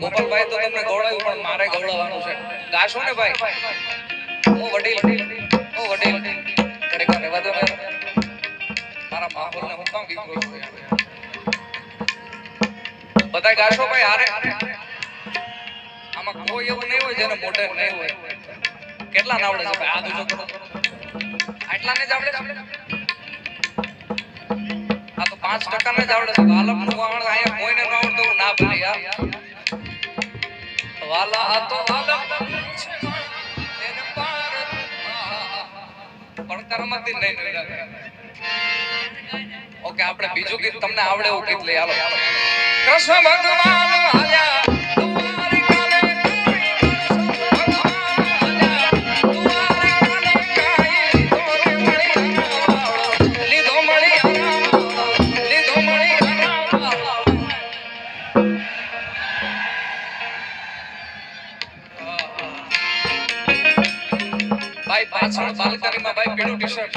ગોપાલભાઈ તો તમને ગવડાવ્યું પણ મારે ગવડાવવાનું છે. ગાશો ને ભાઈ? ઓ વડીલ ખરેખર રહેવા દો ને મારા માહોલને હું કામ ગીત બોલું છું. બધાય ગાશો ભાઈ હારે. આમાં કોઈ એવું નહીં હોય જેને મોઢે નહીં હોય. કેટલા નાવડે છે ભાઈ? આ દુજો કરો. આટલાને જ આવડે છે? આ તો 5% ને જ આવડે છે. વાલમનું વાવણ આયા કોઈને ન આવડતું ના ભલે યાર. વાલા આ તો વાલમ છે એને પાર પડતરમાંથી નહીં નડ્યા. ઓકે આપણે બીજું ગીત તમને આવડે એવું ગીત લઈ આલો. કૃષ્ણ ભગવાન આલ્યા પાછળ બાલ્કનીમાં ભાઈ પીળું ટી-શર્ટ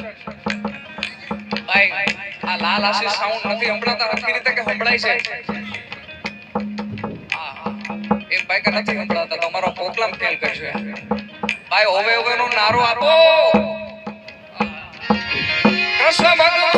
ભાઈ આ લાલ આશી સાઉન્ડ નથી સંભળાતા હરખી રીતે કે સંભળાય છે? એક ભાઈ કે નથી સંભળાતા. તમારો પ્રોગ્રામ ફેલ કરશે ભાઈ. હવે નો નારો આપો. કૃષ્ણ ભગવાન